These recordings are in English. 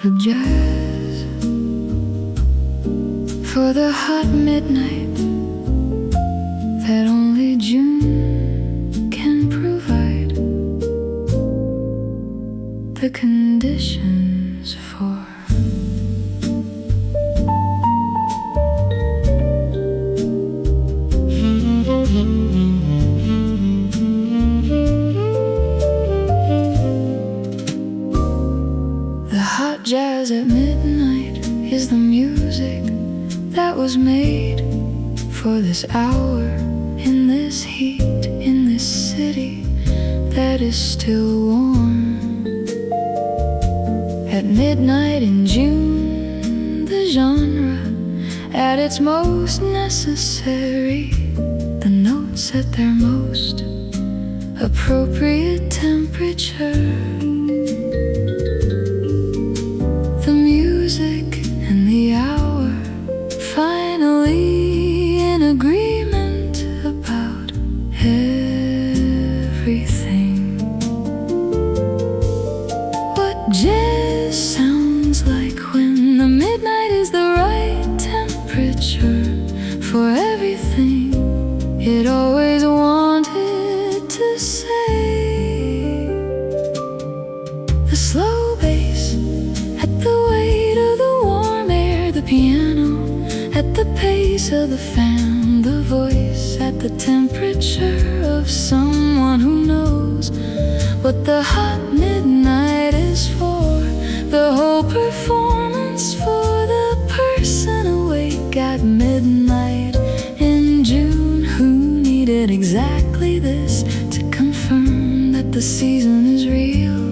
of jazz for the hot midnight that only June can provide the conditions for. Jazz at midnight is the music that was made for this hour, in this heat, in this city that is still warm. At midnight in June, the genre at its most necessary, the notes at their most appropriate temperature. The music and the hour finally in agreement about everything. What jazz sounds like when the midnight is the right temperature for everything it always wanted to say. The slow bass at the weight of the warm air, the piano at the pace of the fan, the voice at the temperature of someone who knows what the hot midnight is for. The whole performance for the person awake at midnight in June, who needed exactly this to confirm that the season is real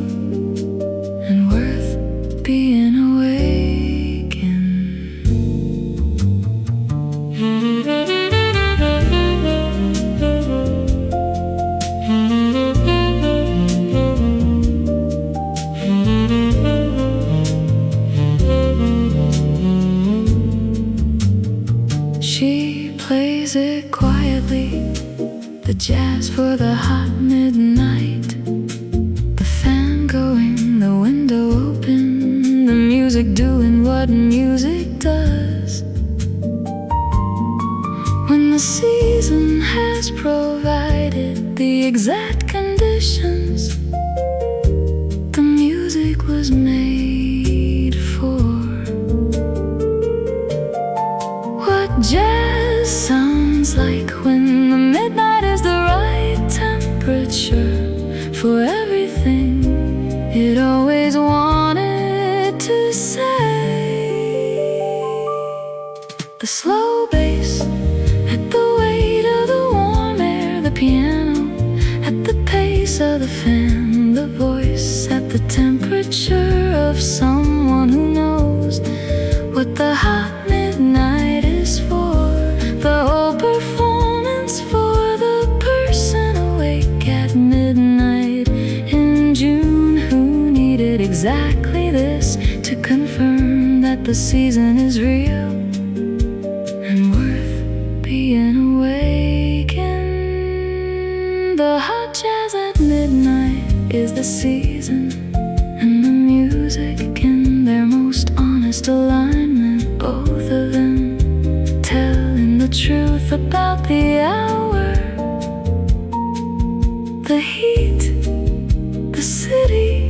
and worth being awake in. She plays it quietly, the jazz for the hot midnight, the fan going, the window open, the music doing what music does. When the season has provided the exact conditions the music was made for. What jazz sounds like when the midnight is the right temperature for everything it always wanted to say. The slow bass at the weight of the warm air, the piano at the pace of the fan, the voice at the temperature of someone who knows what the hot midnight is for. The whole performance for the person awake at midnight in June, who needed exactly this to confirm that the season is real and worth being awake in. The hot jazz at midnight is the season and the music in their most honest alignment, both of them telling the truth about the hour, the heat, the city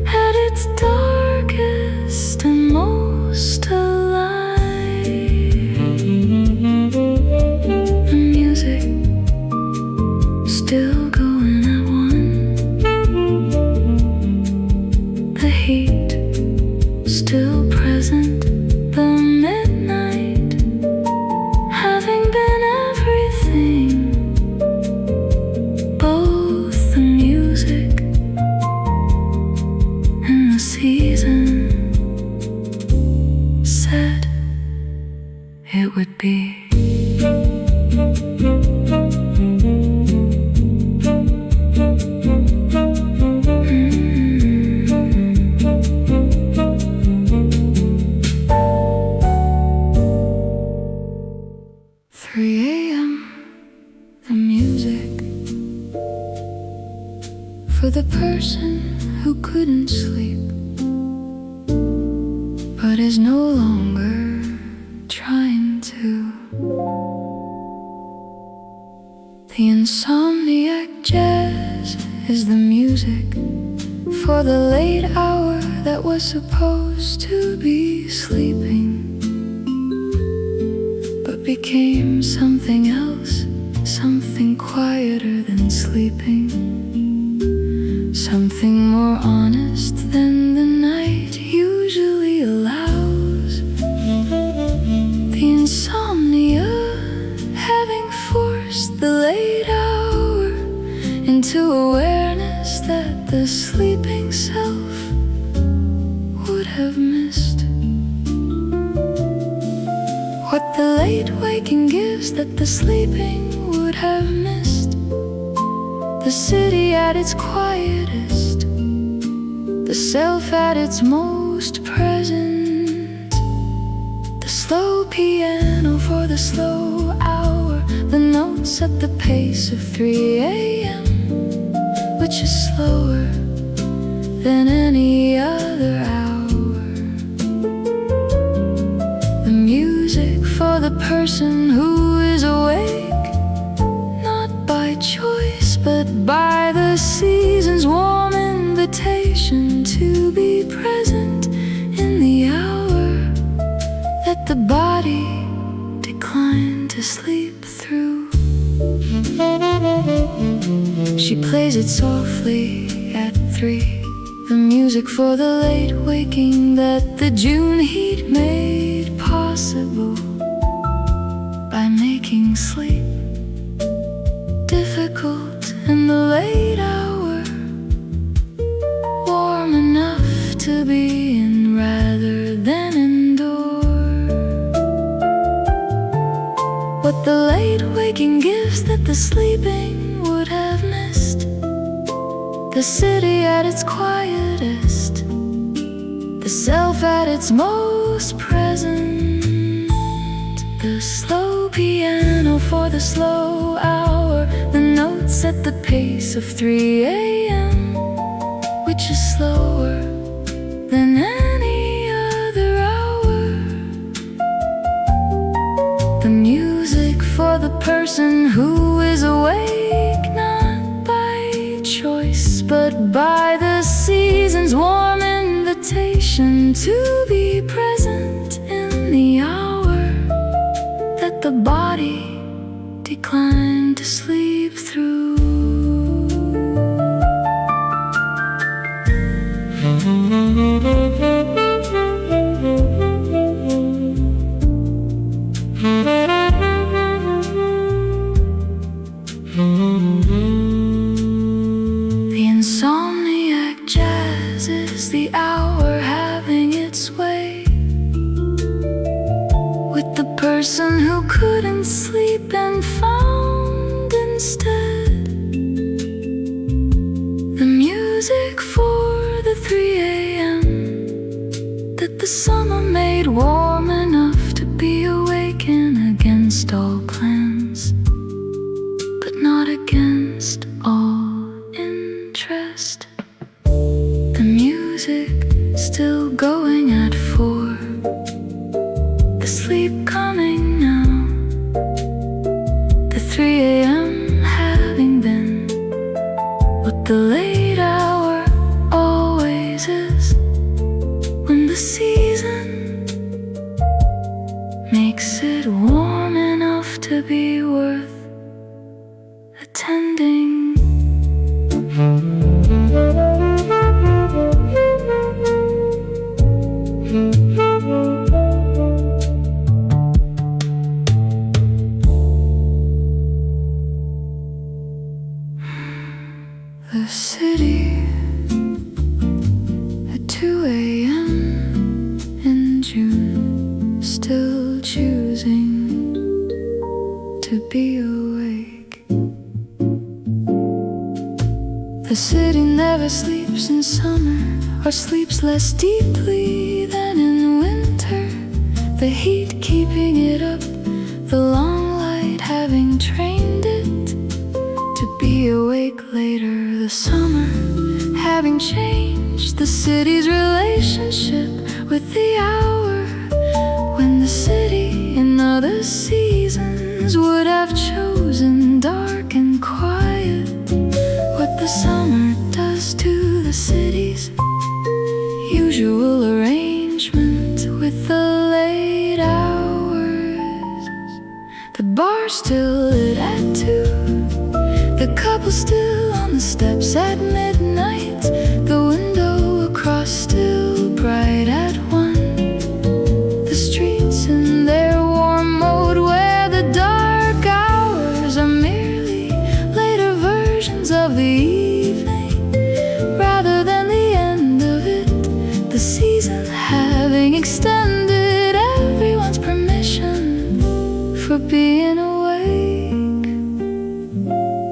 at its darkest and most alive. The music still going at one, the heat still present, the midnight having been everything, both the music and the season said it would be. 3 a.m. the music for the person who couldn't sleep. is no longer trying to. The Insomniac Jazz is the music for the late hour that was supposed to be sleeping, but became something else, something quieter than sleeping, something more honest than the night usually allows. The insomnia having forced the late hour into awareness that the sleeping self would have missed. What the late waking gives that the sleeping would have missed. The city at its quietest, the self at its most present, the slow piano for the slow hour, the notes at the pace of 3 a.m., which is slower than any other hour. The music for the person who is awake, not by choice but by the season's warm invitation to be present in the hour that the body declined to sleep through. She plays it softly at 3, the music for the late waking that the June heat made possible by making sleep difficult in the late hour, warm enough to be in rather than endure. What the late waking gives that the sleeping would have missed. The city at its quietest, the self at its most present, the slow piano for the slow hour, the notes at the pace of 3 a.m., which is slower than any other hour. The music for the person who is awake, not by choice but by the season's warm invitation to be present in the hour that the body declined to sleep through. The Insomniac Jazz is the hour having its way with the person who couldn't sleep and found instead the music for the 3 a.m. that the summer made warm enough to be awakened against all plans, but not against all interest. The music still going at 4, the sleep coming now, the 3 a.m. having been what the late hour always is, when the season makes it warm enough to be worth attending. The city at 2 a.m. in June, still choosing to be awake. The city never sleeps in summer, or sleeps less deeply than in winter. The heat keeping it up, the long light having trained it to be awake later. The summer having changed the city's relationship with the hour the seasons would have chosen dark and quiet. What the summer does to the city's usual arrangement with the late hours. The bar still lit at 2, the couple still on the steps at midnight, the window across still bright at 1. The streets in their warm mode, where the dark hours are merely later versions of the evening rather than the end of it. The season having extended everyone's permission for being awake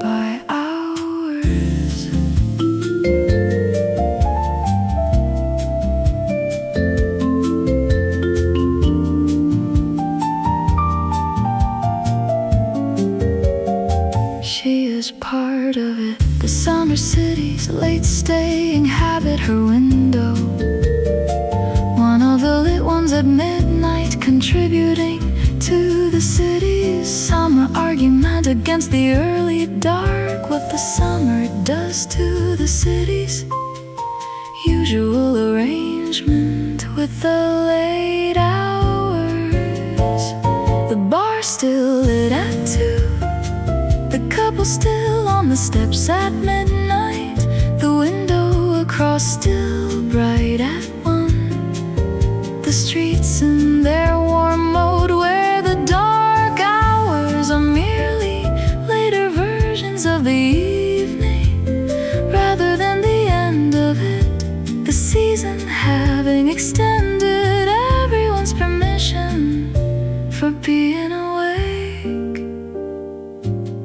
by hours. She is part of it. The summer city's late staying habit, her window, one of the lit ones at midnight, contributing to the city's summer argument against the early dark. What the summer does to the city's usual arrangement with the late hours. The bar still lit at 2, the couple still on the steps at midnight, the window across still bright at 1. The streets in their warm mode, where the dark hours are merely later versions of the evening rather than the end of it. The season having extended everyone's permission for being awake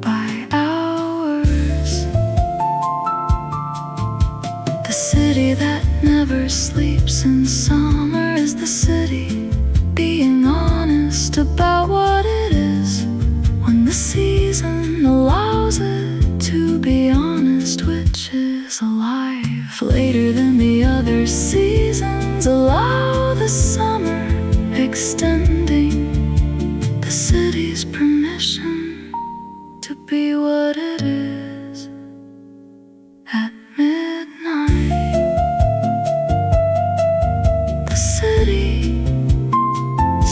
by hours. The city that never sleeps in summer is the city being honest about what it is when the season allows it to be honest, which is alive later than the other seasons allow the summer, extending the city's permission to be what it is at midnight. The city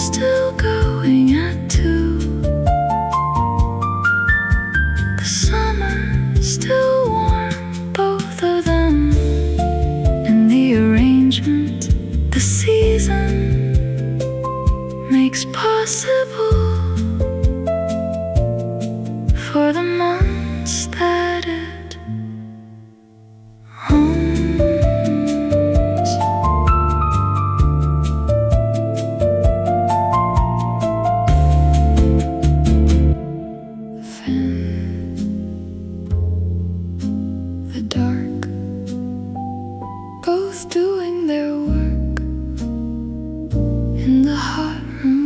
still going at 2, the summer still warm, both of them in the arrangement the season makes possible for the months that it owns. Fan, the dark, both doing their work in the hot room.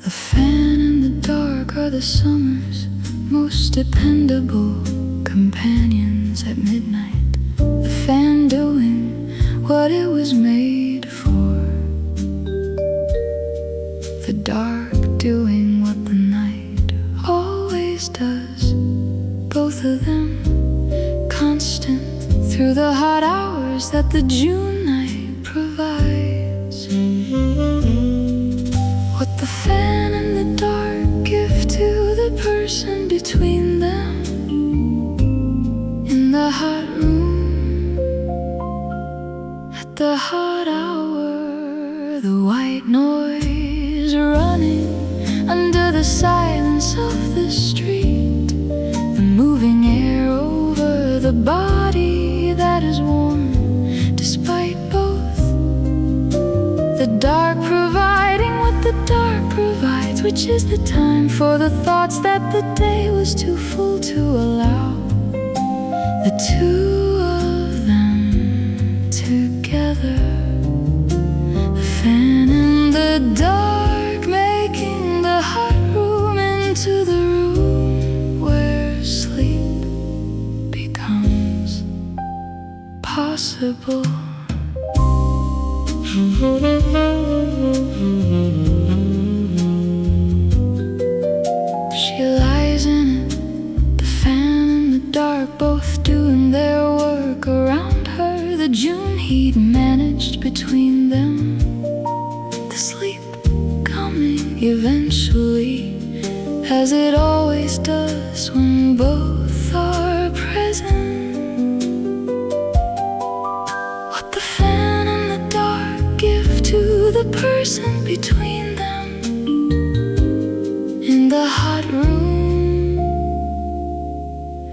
The fan and the dark are the summer's most dependable companions at midnight. The fan doing what it was made for, the dark doing what the night always does, both of them constant through the hot hours that the June night provides. What the fan and the dark give to the person between them in the hot room at the hot hour, the white noise running under the silence of the street, the moving air over the body that is warm despite both, the dark providing what the dark provides, which is the time for the thoughts that the day was too full to allow. The two of them together, the fan and the dark, making the hot room into the room where sleep becomes possible She lies in it, the fan and the dark, both doing their work around her. The June heat managed between them, the sleep coming eventually, as it always does when both are present. What the fan and the dark give to the person between them, in the hot room,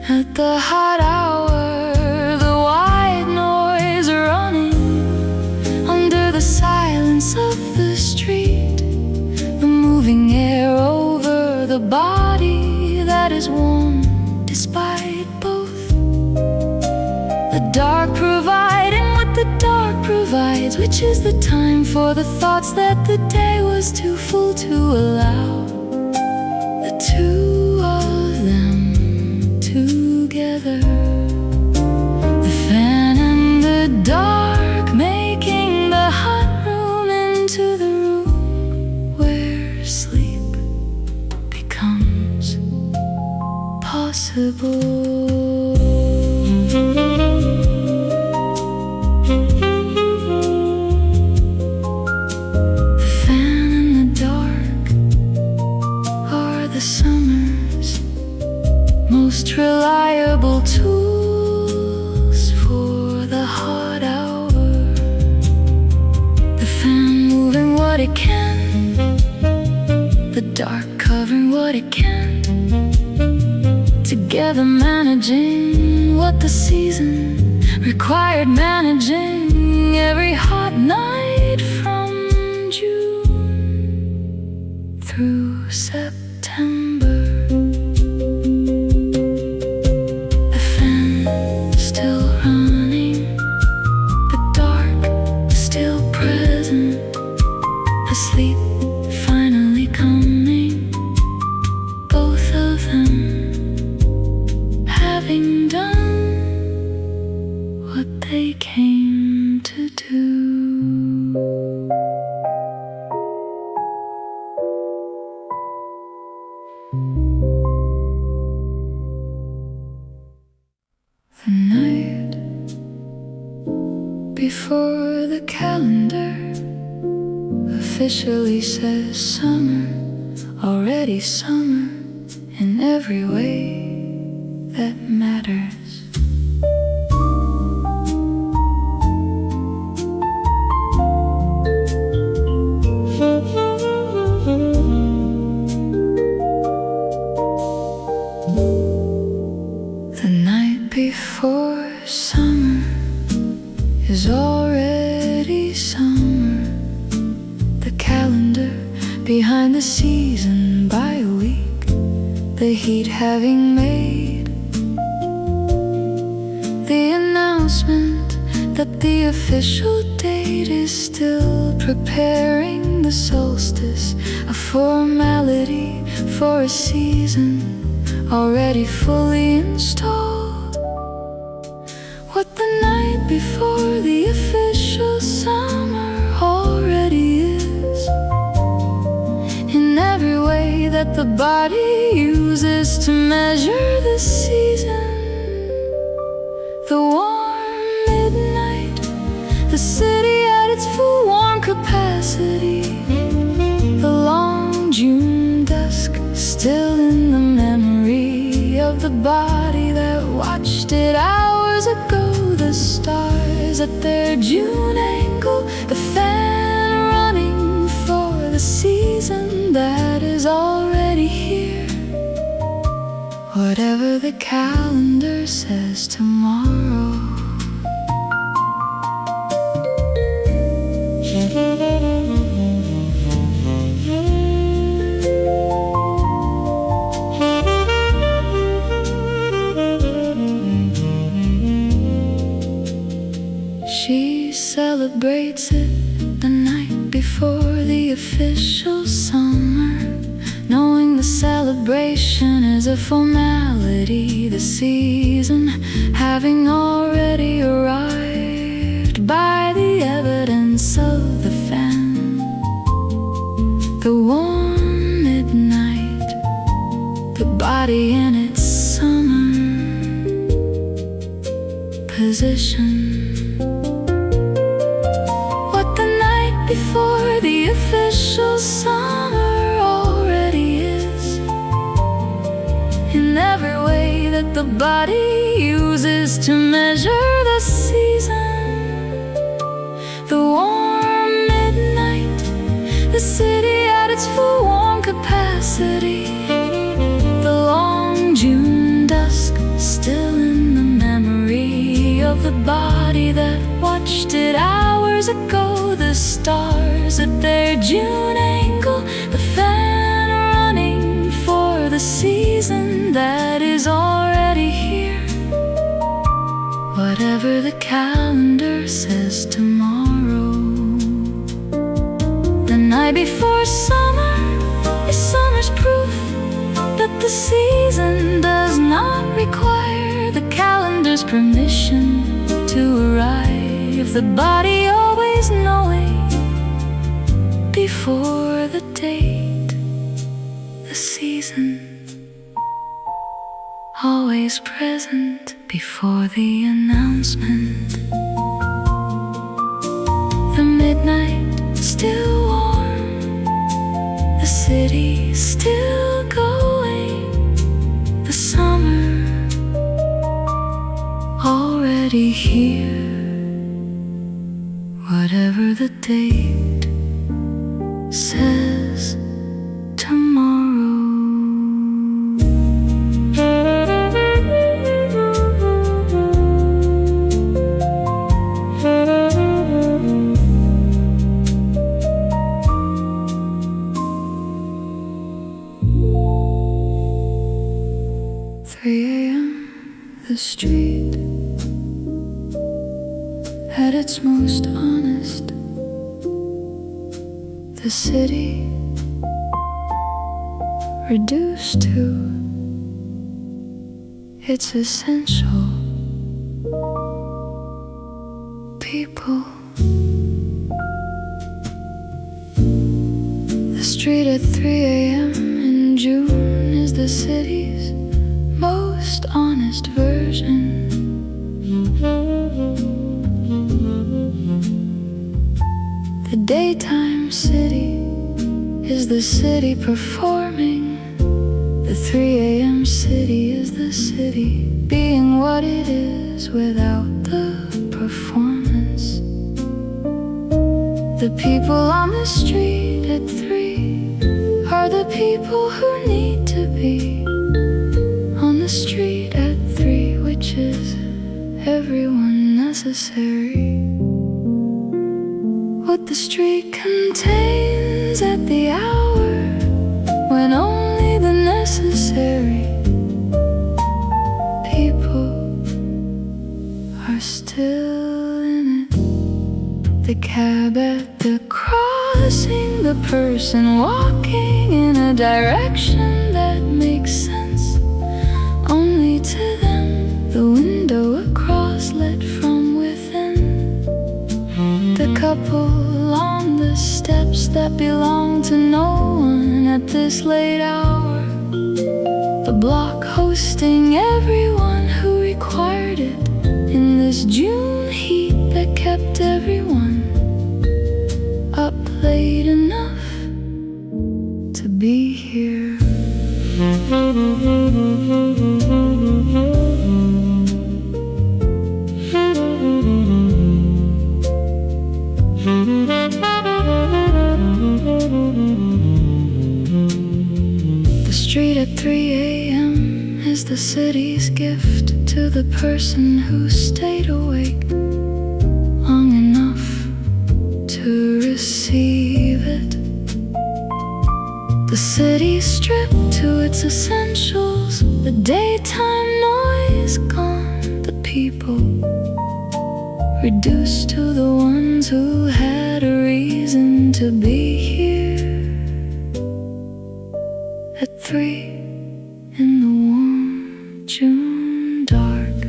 at the hot hour, the white noise running under the silence of the street, the moving air over the body that is warm despite both. The dark providing what the dark provides, which is the time for the thoughts that the day was too full to allow. The two of them together, the fan and the dark, making the hot room into the room where sleep becomes possible. The fan and the dark are the summer's most reliable tools for the hot hour. The fan moving what it can, the dark covering what it can, together managing what the season required managing every hot night from June through September. The fan still running, the dark still present, the sleep finally coming, both of them having done what they came to do. The night before the calendar officially says summer, already summer in every way that matters. The night before summer is already summer. The calendar behind the season by a week, the heat having made the announcement that the official date is still preparing the solstice, a formality for a season already fully installed. What the night before the official summer already is, in every way that the body uses to measure the season. The warm midnight, the city at its full warm capacity, the long June dusk still in the memory of the body that watched it hours ago. The stars at their June angle, the fan running for the season that is already here. Whatever the calendar says tomorrow. She celebrates it the night before the official summer, knowing the celebration is a formality, the season having already arrived by the evidence of body in its summer position. What the night before the official summer already is, in every way that the body uses to measure the season. The warm midnight, the city at its full warm capacity. The long June dusk, still in the memory of the body that watched it hours ago. The stars at their June angle, the fan running for the season that is already here. Whatever the calendar says tomorrow, the night before summer is summer's proof that the season does not require the calendar's permission to arrive. The body always knowing before the date, the season always present before the announcement. The midnight still warm, the city still going, the summer already here. Whatever the date says tomorrow. 3 a.m. The street at its most honest. The city reduced to its essential people. The street at 3 a.m. in June is the city's most honest version. The daytime city is the city performing. The 3 a.m. city is the city being what it is without the performance. The people on the street at 3 are the people who need to be on the street at 3, which is everyone necessary. What the street contains at the hour when only the necessary people are still in it. The cab at the crossing, the person walking in a direction that makes sense only to them. The window across lit from within. The couple on the steps that belong to no one at this late hour. The block hosting everyone who required it in this June heat that kept everyone up late enough to be here. The street at 3 a.m. is the city's gift to the person who stayed awake long enough to receive it. The city stripped to its essentials, the daytime noise gone, the people reduced to the ones who had a reason to be here at 3 in the warm June dark.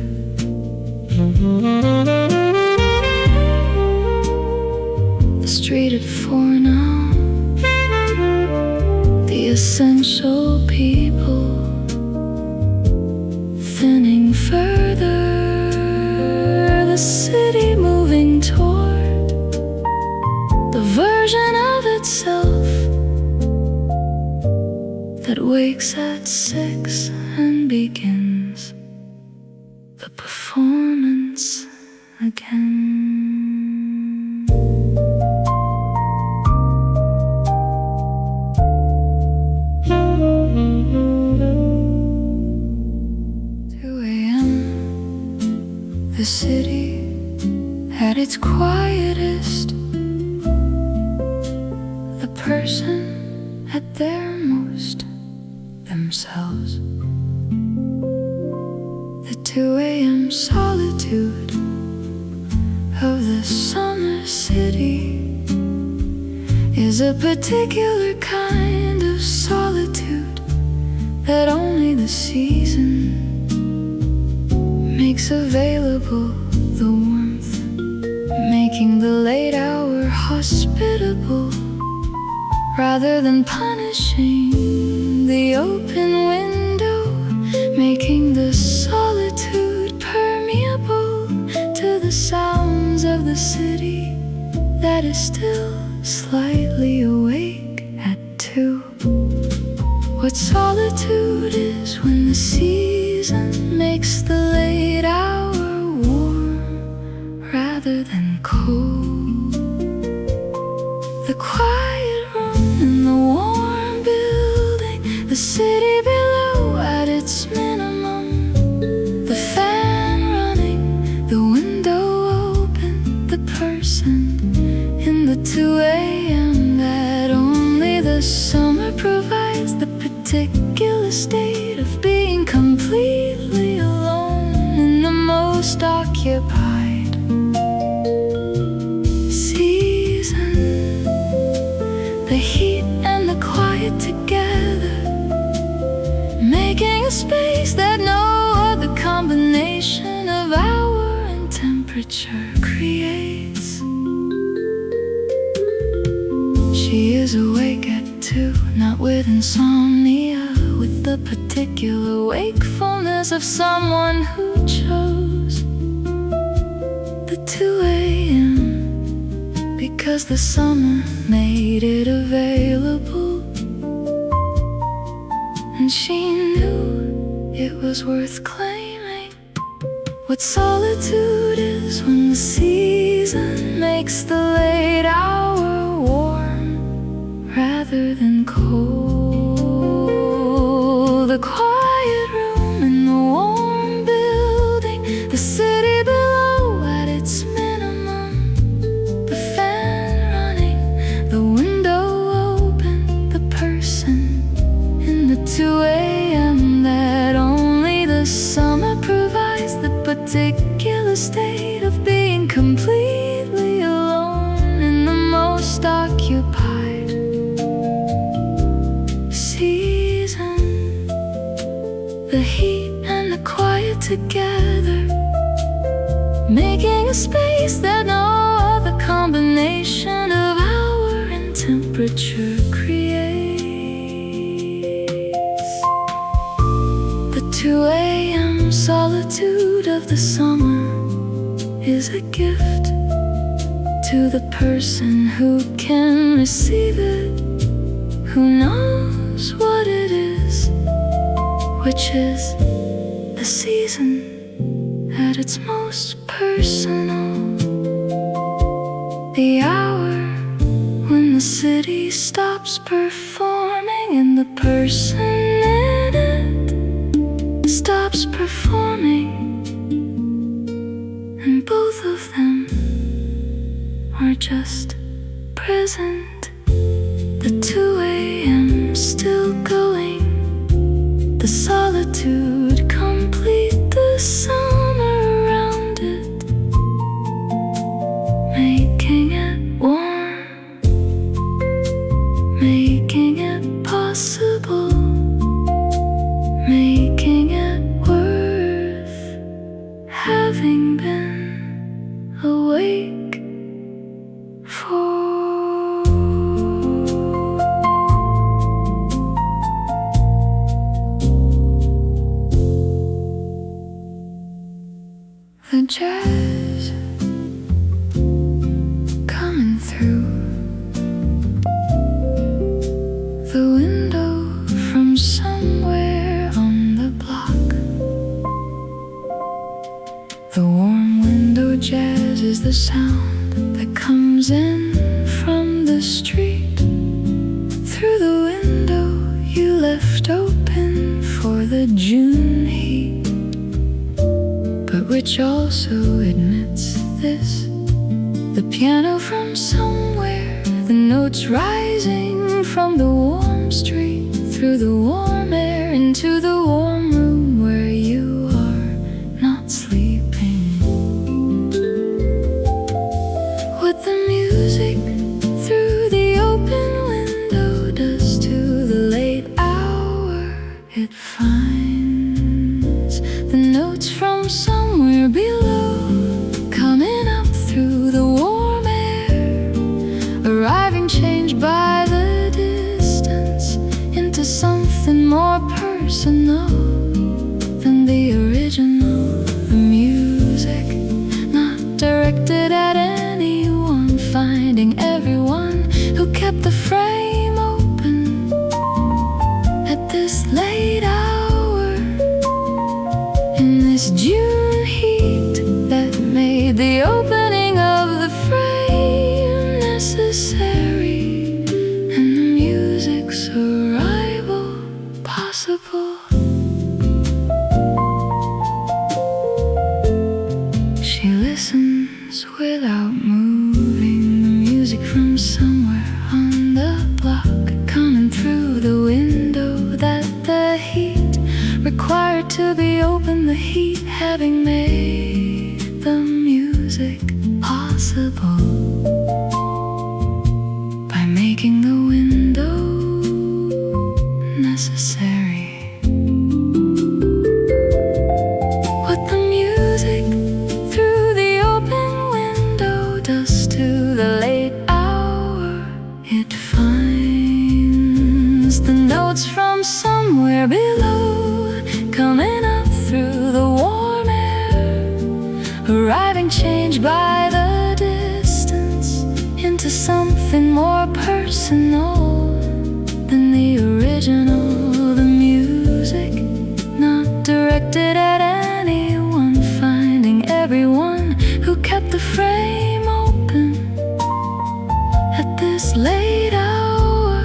The street at 4 now, the essential people performance again. 2 a.m. The city at its quietest, the person at their most themselves. The 2 a.m. solitude of the summer city is a particular kind of solitude that only the season makes available. The warmth, making the late hour hospitable, rather than punishing the open window, making the solitude permeable to the sounds of the city that is still slightly awake at 2. What solitude is when the season makes the late hour warm rather than cold. The quiet room in the warm building, the city below at its minimum, the fan running, the window open, the person in the 2 a.m. that only the summer provides, the particular state of being completely alone in the most occupied season. The heat and the quiet together, making a space that no other combination of hour and temperature creates. She is awake at 2, not with insomnia, with the particular wakefulness of someone who chose the 2 a.m. because the summer made it available, and she knew it was worth claiming. What solitude is when the season makes the late hour warm rather than cold. The quiet room in the warm building, the city below at its minimum, the fan running, the window open, the person in the 2 a.m. that only the summer provides, the particular state of being completely alone in the most occupied season. The heat and the quiet together, making a space that no other combination of hour and temperature creates. The 2 a.m. solitude of the summer is a gift to the person who can receive it, who knows what it is, which is a season at its most personal. The hour when the city stops performing and the person in it stops performing, and both of them are just present. The 2 a.m. still going, the solitude complete, the summer around it, making it warm, making it possible, making it worth having been awake for. The jazz coming through the window from somewhere on the block, The warm window jazz is the sound that comes in from the street, through the window you left open for the June heat, but which also admits this: the piano from somewhere, the notes rising from the warm street, through the warm air into the warm room where you are not sleeping. What the music through the open window does to the late hour, it finds the notes from somewhere below, coming up through the warm air, arriving changed by the distance into something more personal than the original. The music not directed at anyone, finding everyone who kept the frame open at this late hour, in this June heat that made the opening of the frame necessary, and the music's arrival possible. She listens without moving, the music from somewhere on the block, coming through the window that the heat required to be open, the heat having made the music possible by making the window necessary. What the music through the open window does to the late hour, it finds the notes from somewhere below, coming up through the warm air, arriving changed by the distance into something more personal than the original. The music not directed at anyone, finding everyone who kept the frame open at this late hour,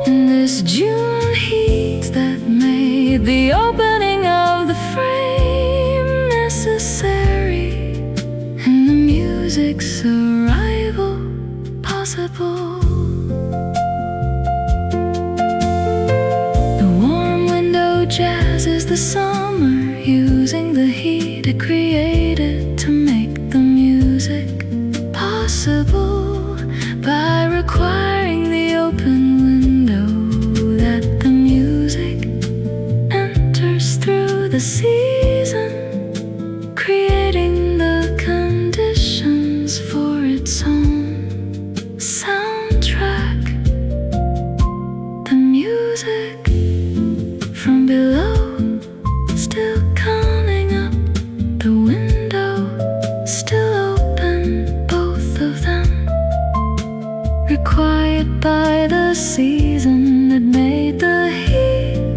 in this June heat that made the opening of the frame necessary, and the music's arrival possible. The warm window jazz is the summer, using the heat it created to make the music possible, by requiring the open window that the music enters through the season, creating the conditions for its own soundtrack. The music from below still coming up, the window still open, both of them required by the season that made the heat,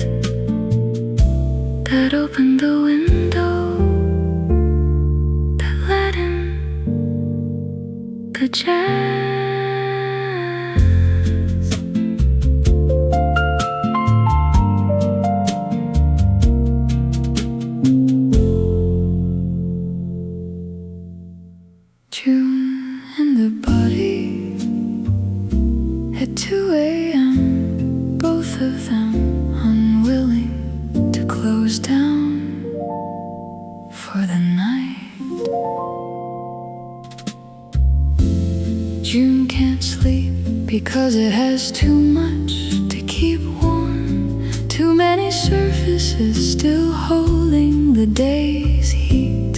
that opened the window, that let in the jazz. June and the body at 2 a.m., both of them unwilling to close down for the night. June can't sleep because it has too much to keep warm, too many surfaces still holding the day's heat,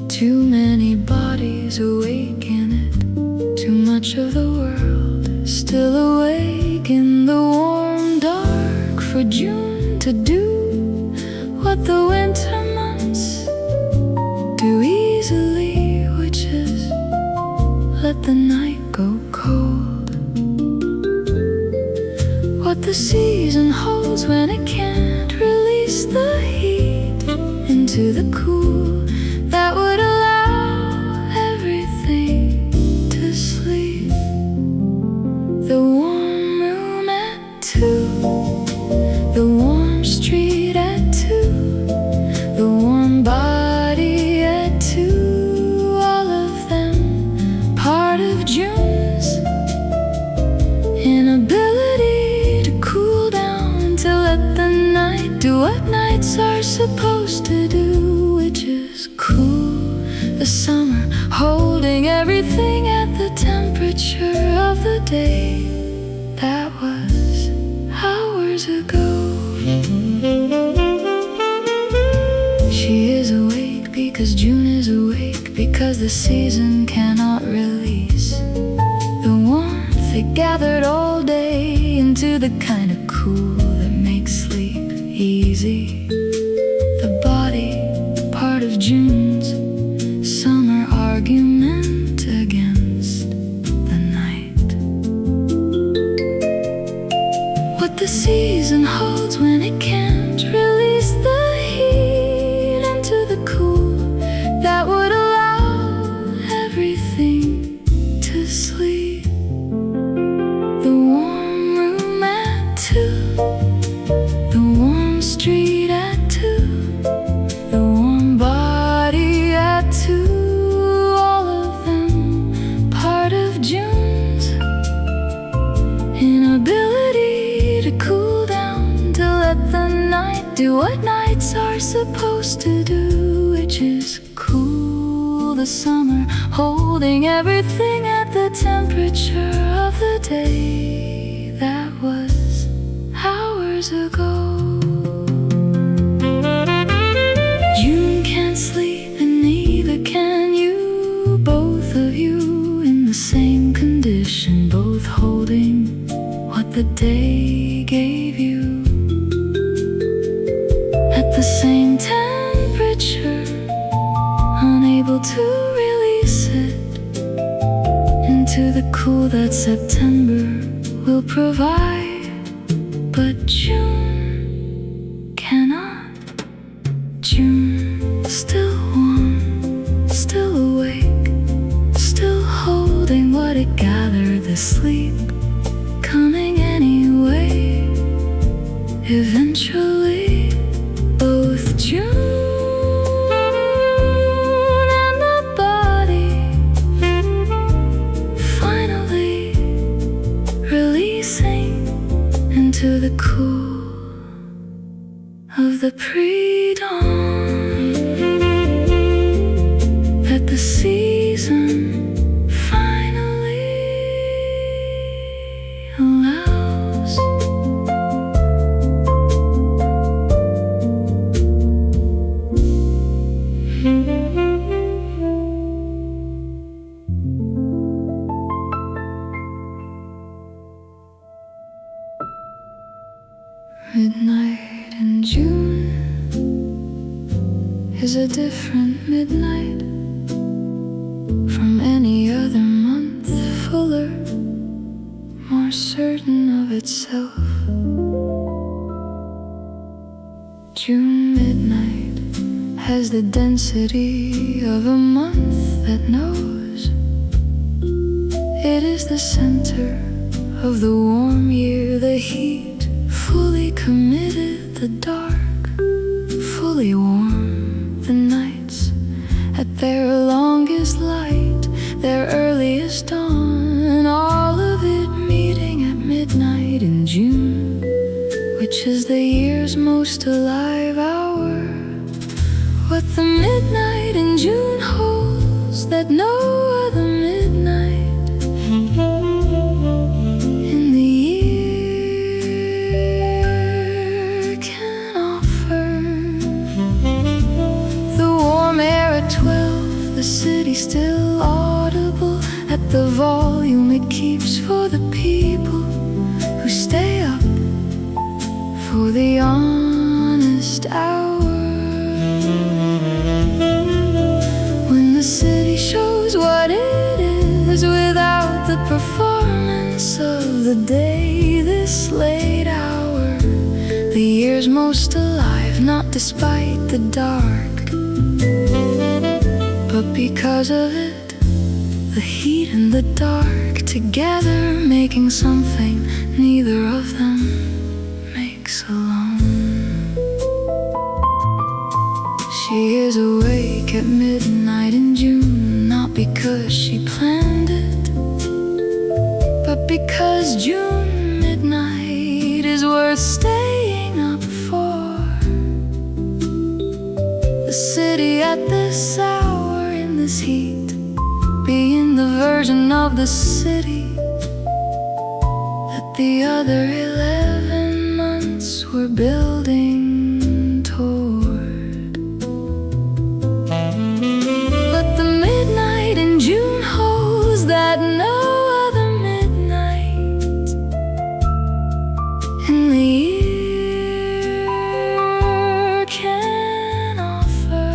too many bodies awake in it, too much of the world still awake in the warm dark, for June to do what the winter months do easily, which is let the night go cold. What the season holds when it can't release the heat into the cool that would allow everything to sleep. The warm room at 2, the warm street at 2, the warm body at 2, all of them part of June's inability to cool down, to let the night do what nights are supposed to do, which is cool the summer, holding everything at the temperature of the day that was hours ago. She is awake because June is awake, because the season cannot release the warmth it gathered all day into the kind of cool that makes sleep easy. The body, part of June's summer argument against the night. What the season holds when it can't release the heat into the cool that would allow everything to sleep. The warm room at 2, the warm street at 2, the warm body at 2, all of them part of June's inability to cool down, to let the night do what nights are supposed to do, which is cool the summer, holding everything at the temperature of the day that was hours ago. June can't sleep and neither can you, both of you in the same condition, both holding what the day gave you at the same temperature, unable to release it into the cool that September will provide. But June cannot. June still warm, still awake, still holding what it gathered, the sleep coming anyway. Eventually, both June and the body finally releasing into the cool of the pre-dawn that the season finally allows. Midnight in June is a different midnight from any other month, fuller, more certain of itself. June midnight has the density of a month that knows it is the center of the warm year, the heat fully committed, the dark fully warm, the nights at their longest light, their earliest dawn, all of it meeting at midnight in June, which is the year's most alive hour. What the midnight in June holds that no other midnight in the year can offer. The warm air at 12, the city still audible at the volume it keeps for the people who stay up for the honest hour. When the city shows what it is without the performance of the day, this late hour, the year's most alive, not despite the dark, But because of it, the heat and the dark together making something neither of them makes alone. She is awake at midnight in June, not because she planned it, but because June midnight is worth staying up for. The city at this hour in this heat, being the version of the city that the other 11 months were building toward. But the midnight in June holds that no other midnight in the year can offer.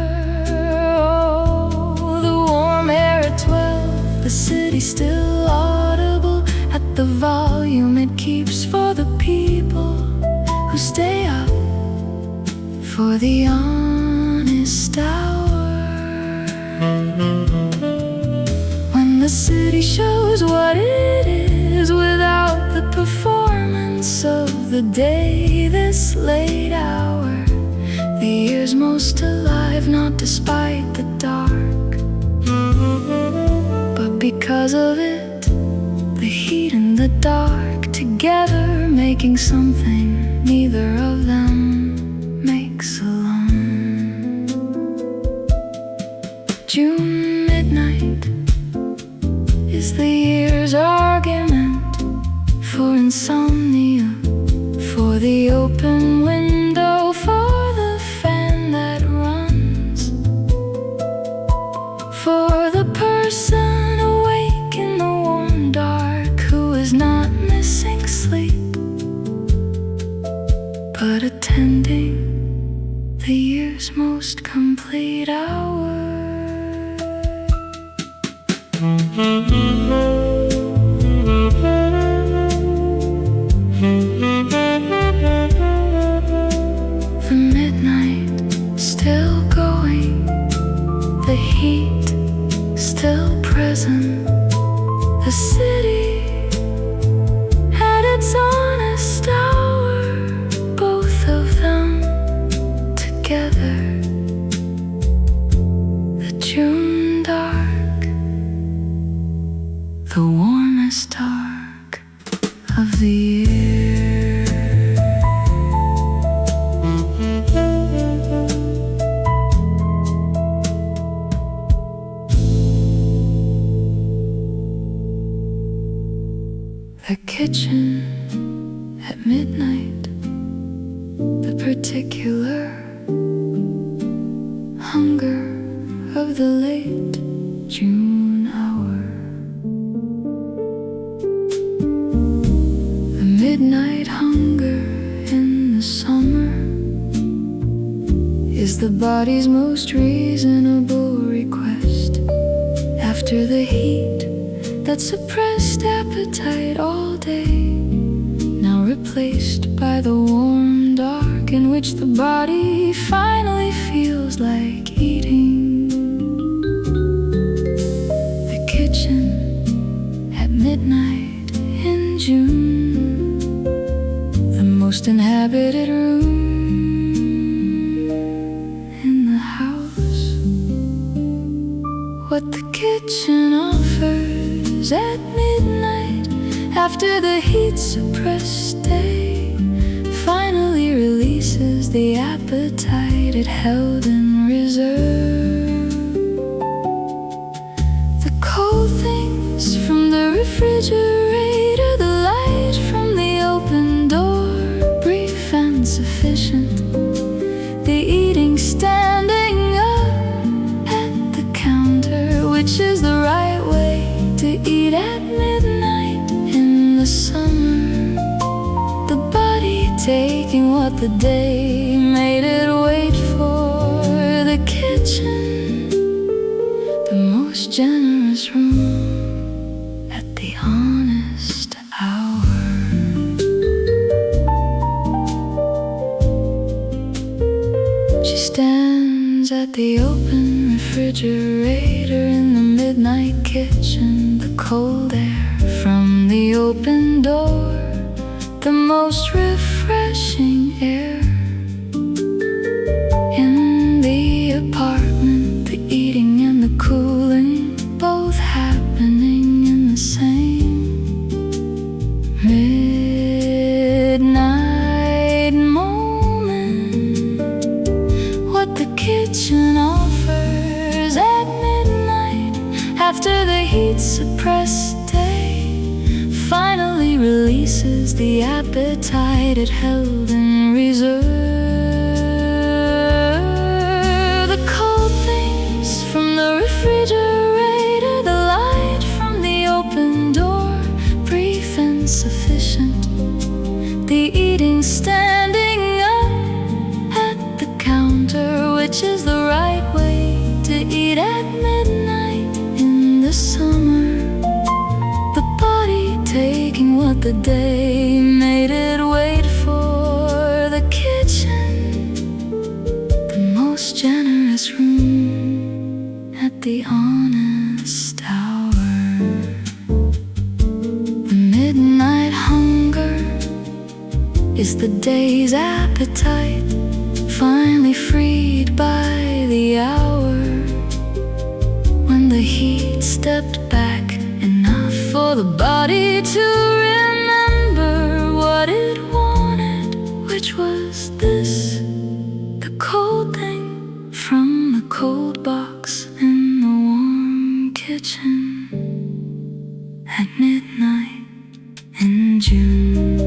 Oh, the warm air at 12, the city still audible at the volume it keeps for the people who stay up for the honest hour. When the city shows what it is without the performance of the day, this late hour, the year's most alive, not despite the dark, but because of it, the heat and the dark together making something neither of them makes alone. June midnight is the year's argument for insomnia, for the open window, for the fan that runs, for the person awake in the warm dark who is not missing sleep, but attending the year's most complete hour. The midnight still going, the heat still present, the city at its honest hour, both of them together. The June dark, the warmest dark of the year. The kitchen at midnight, the particular hunger of the late June hour. The midnight hunger in the summer is the body's most reasonable request after the heat that suppressed appetite all day, now replaced by the warm dark in which the body finally feels like eating. The kitchen at midnight in June, the most inhabited room in the house. What the kitchen offers at midnight, after the heat-suppressed day finally releases the appetite it held in reserve. The cold things from the refrigerator, the light from the open door, brief and sufficient. The eating standing up at the counter, which is the right way to eat at midnight in the summer. The body taking what the day made it wait for. The kitchen, the most generous room at the honest hour. She stands at the open refrigerator in the midnight kitchen. The cold air from the open door, the most refreshing air in the apartment. The eating and the cooling, both happening in the same midnight moment. What the kitchen offers at midnight, after the heat-suppressed day finally releases the appetite it held in reserve. The cold things from the refrigerator, the light from the open door, brief and sufficient. The eating standing up at the counter, which is the right way to eat at midnight in the summer. The body taking what the day made it wait for. The kitchen, the most generous room at the honest hour. The midnight hunger is the day's appetite, finally freed by the hour, when the heat stepped back enough for the body to remember what it wanted, which was this, the cold thing from the cold box in the warm kitchen at midnight in June.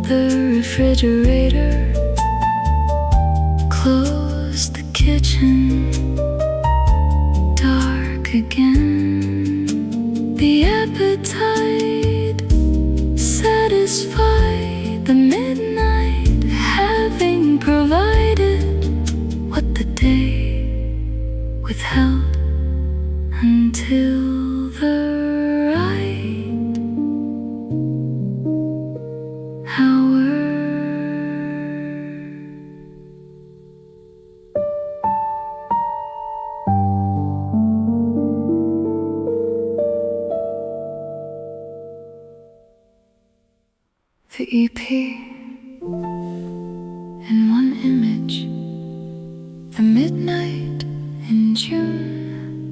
The refrigerator closed, the kitchen dark again. The appetite satisfied, the midnight having provided what the day withheld until the right hour. The EP in one image, the midnight in June,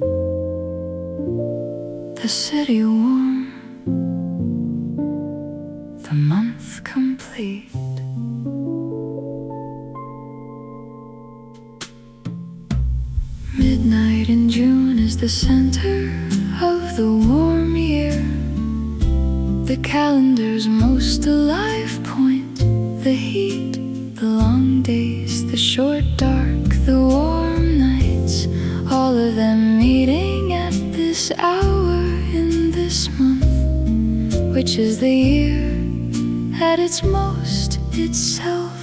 the city warm, the month complete. Midnight in June is the center of the warm year, the calendar's most alive point. The heat, the long days, the short dark, the warm nights, all of them meeting at this hour in this month, which is the year at its most itself.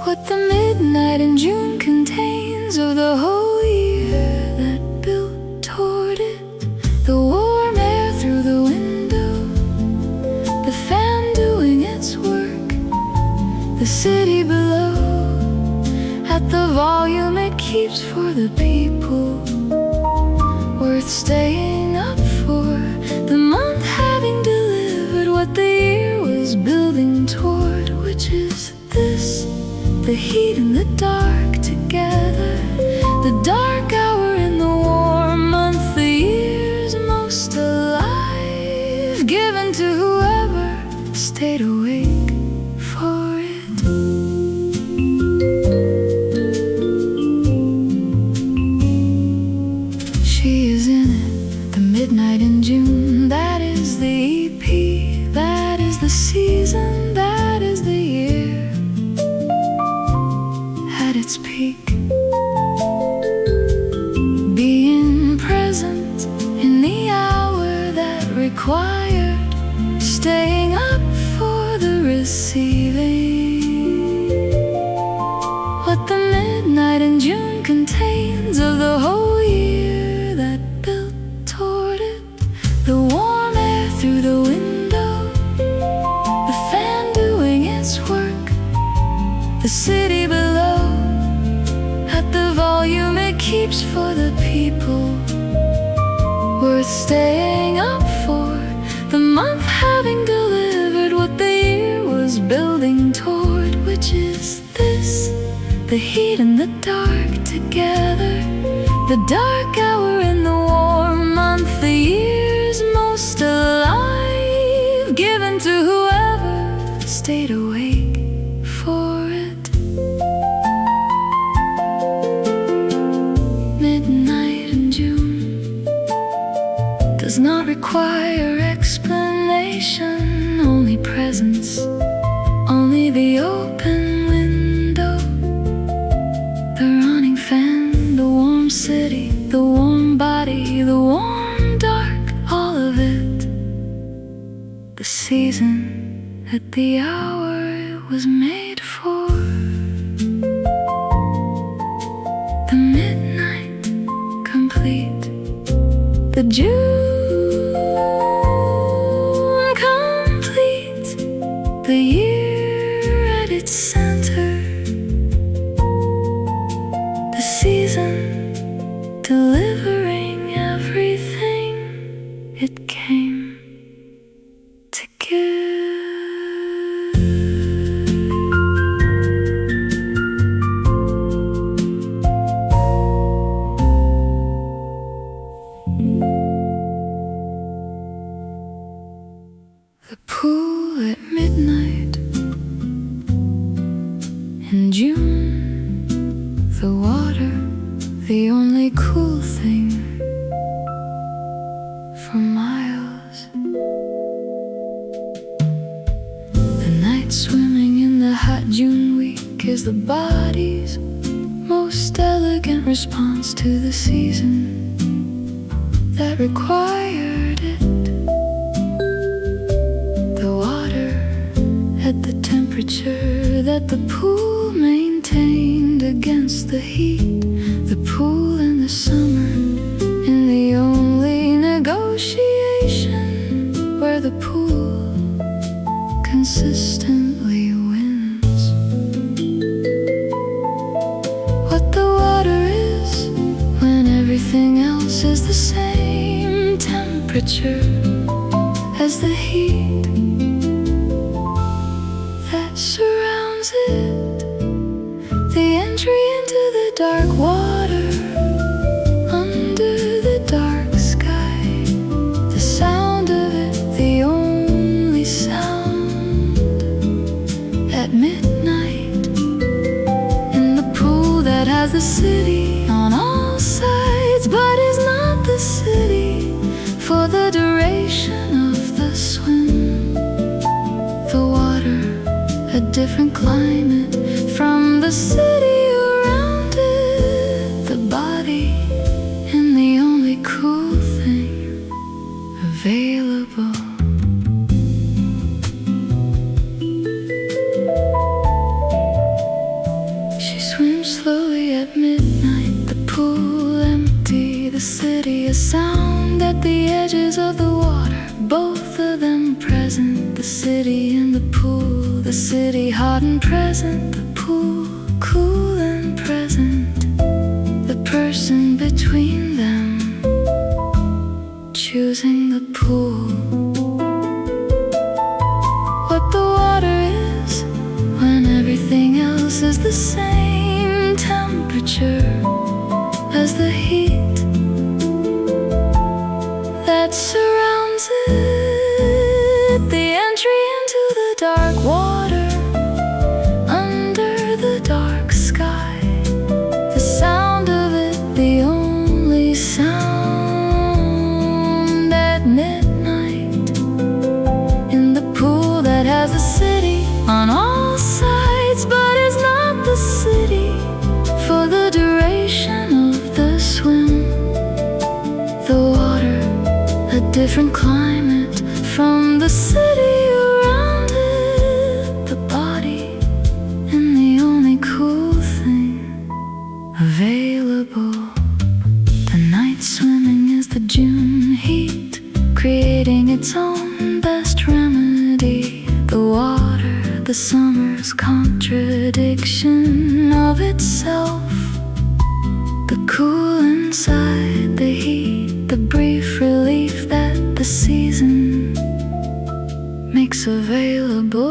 What the midnight in June contains of the whole year that built toward it, the warm air through the window, the fan doing its work, the city below at the volume it keeps for the people worth staying up for, the month having delivered what the year was building toward, which is this, the heat and the dark together, the dark hour in the warm month, the year's most alive, given to whoever stayed awake for it. She is in it, the midnight in June, that is the EP, that is the season, that is the year at its peak. Being present in the hour that required staying up for the receiving. What the midnight in June contains of the whole year that built toward it, the warm air through the window, the fan doing its work, the city city below, at the volume it keeps for the people worth staying up for, the month having delivered what the year was building toward, which is this: the heat and the dark together, the dark hour in the warm month, the year's most alive, given to whoever stayed awake for it. Midnight in June does not require explanation, only presence, only the open window, the running fan, the warm city, the warm body, the warm dark, all of it. The season at the hour it was made for. The midnight complete, the June complete, the year at its center, the season delivering everything it came to give. The pool at midnight in June, the water, the only cool thing for miles. The night swimming in the hot June week is the body's most elegant response to the season that required it. The water at the temperature that the pool maintained against the heat, the pool in the summer, in the only negotiation where the pool consistently wins. What the water is when everything else is the same temperature as the heat that surrounds it, the entry into the dark water, under the dark sky, the sound of it, the only sound at midnight, in the pool that has the city on all sides, but is not the city for the duration of the swim. The water, a different climate from the city around it, the body, and the only cool thing available. She swims slowly at midnight, the pool empty, the city a sound at the edges of the water, both of them present, the city and the pool, the city hot and present, the pool cool and present, the person between them choosing the pool. What the water is when everything else is the same temperature as the heat that surrounds it, the entry into the dark water, under the dark sky, the sound of it, the only sound at midnight, in the pool that has the city on all sides, but is not the city for the duration of the swim. The water, a different climate from the city around it, the body, and the only cool thing available. The night swimming is the June heat, creating its own best remedy. The water, the summer's contradiction, version of itself. The cool inside, the heat, the brief relief that the season makes available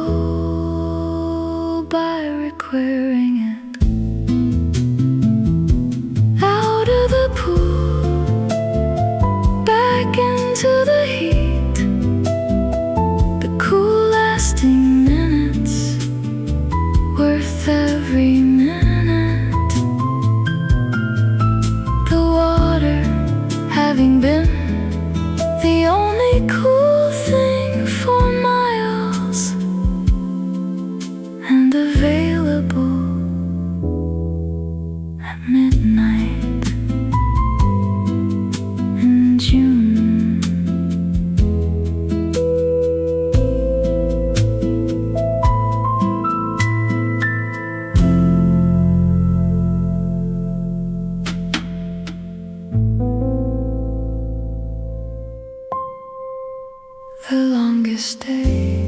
by requiring it. Out of the pool, back into the heat, the cool lasting minutes, worth every minute. The water having been the only cool thing for miles, and available at midnight in June. The longest day,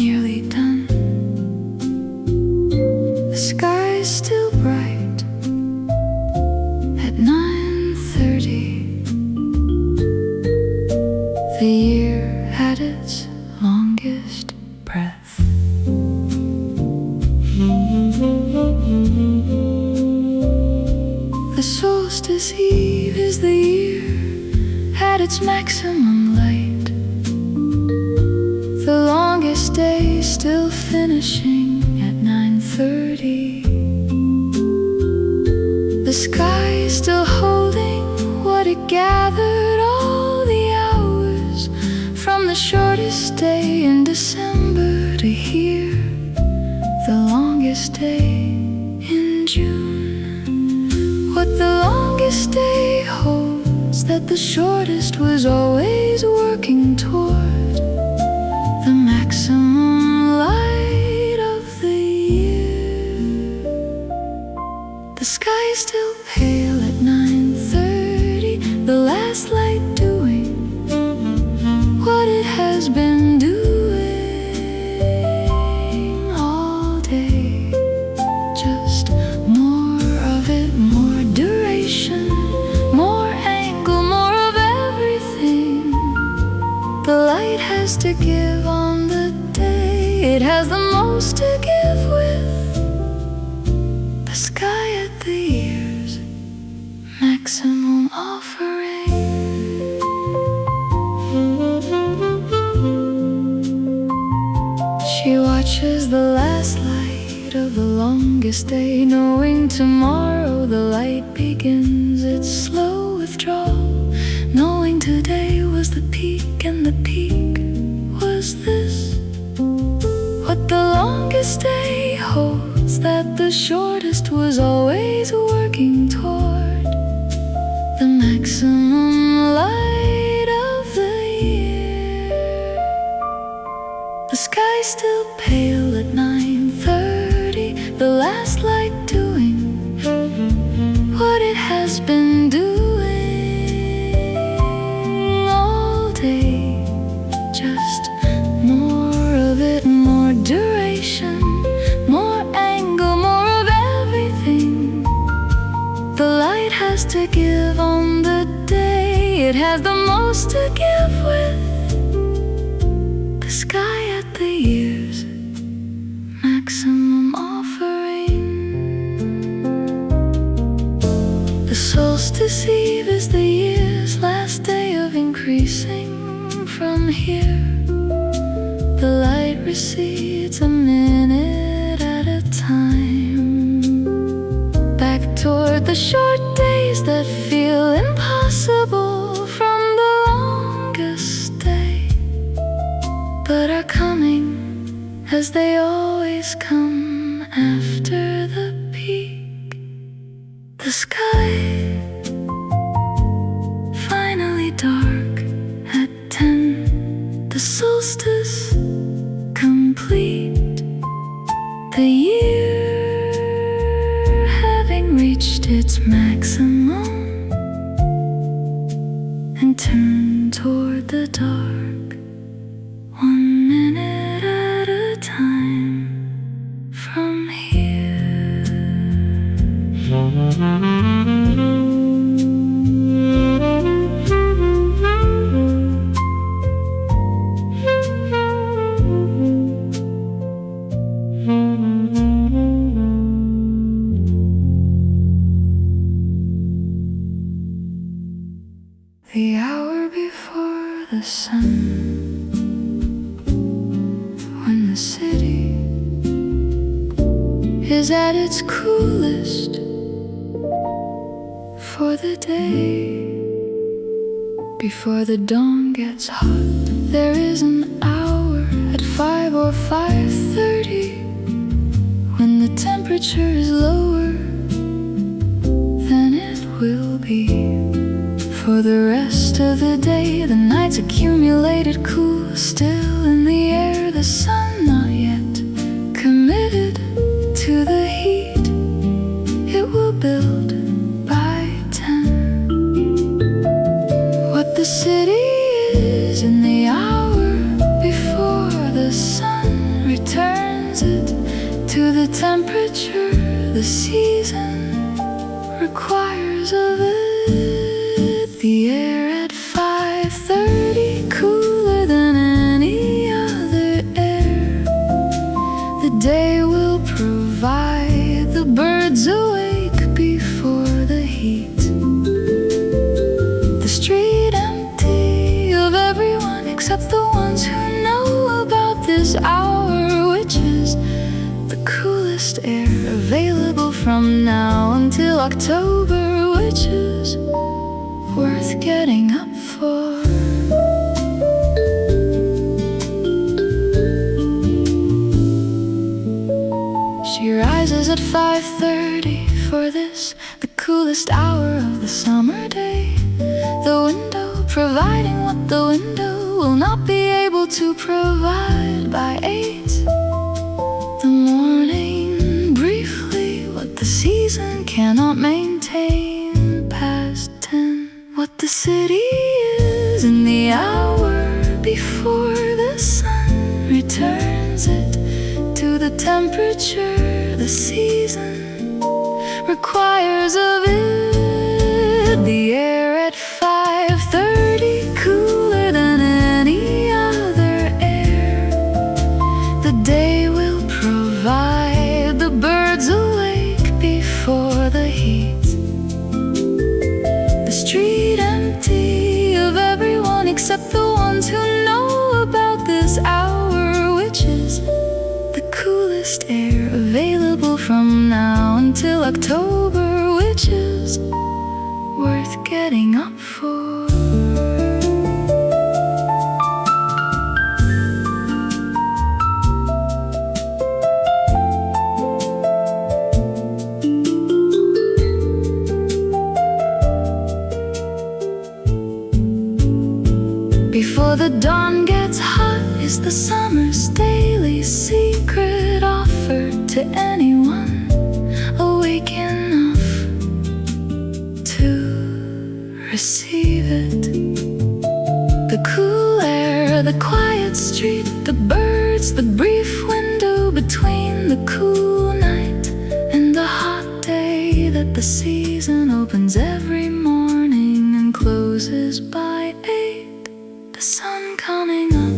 nearly done. The sky's still bright at 9:30. The year had its longest breath. The Solstice Eve is the year at its maximum light. The longest day still finishing at 9:30. The sky is still holding what it gathered all the hours from the shortest day in December to here, the longest day in June. What the longest day holds that the shortest was always working toward, the maximum light of the year. The sky is still pale at 9:30, the last light doing what it has been doing all day. Just more of it, more duration, more angle, more of everything. The light has to give on the day it has the most to give with. The sky at the year's maximum offering. She watches the last light of the longest day, knowing tomorrow the light begins its slow withdrawal, knowing today was the peak and the peak was this. What the longest day holds that the shortest was always working toward, the maximum light of the year. The sky's still pale at 9:30, the last light doing what it has been doing all day. Just more of it, more duration, more angle, more of everything. The light has to give on the day it has the most to give with. The sky at the year's maximum offering. The Solstice Eve is the year's last day of increasing from here. The light recedes a minute at a time, back toward the short days that feel impossible from the longest day, but are coming as they always come after the peak. The sky finally dark at 10, the solstice complete, the year having reached its maximum and turned toward the dark, 1 minute at a time from from here. The hour before the sun, when the city is at its coolest for the day. Before the dawn gets hot, there is an hour at 5 or 5:30 when the temperature is lower than it will be. For the rest of the day, the night's accumulated cool, still in the air, the sun not yet committed to the heat. It will build by 10. What the city is in the hour before the sun returns it to the temperature the season requires of it. The air at 5:30 cooler than any other air. The day will provide the birds awake before the heat. The street empty of everyone except the ones who know about this hour, which is the coolest air available from now until October, which is worth getting up for. She rises at 5:30 for this, the coolest hour of the summer day. The window providing what the window will not be able to provide by 8. The morning briefly what the season cannot maintain past 10. What the city is in the hour before the sun returns it to the temperature the season requires of it. The air at 5:30 cooler than any other air. The day will provide the birds awake before the heat. The street empty of everyone except the ones who know about this hour, which is the coolest air available from now until October, which is worth getting up for. Before the dawn gets hot is the summer's daily secret offered to anyone awake enough to receive it. The cool air, the quiet street, the birds, the brief window between the cool night and the hot day that the season opens every morning and closes by 8. The sun coming up,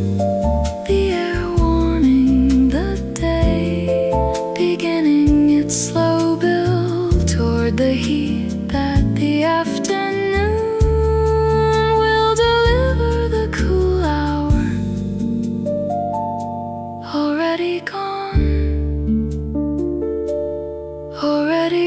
the air warming the day, beginning its slow build toward the heat that the afternoon will deliver. The cool hour already gone, already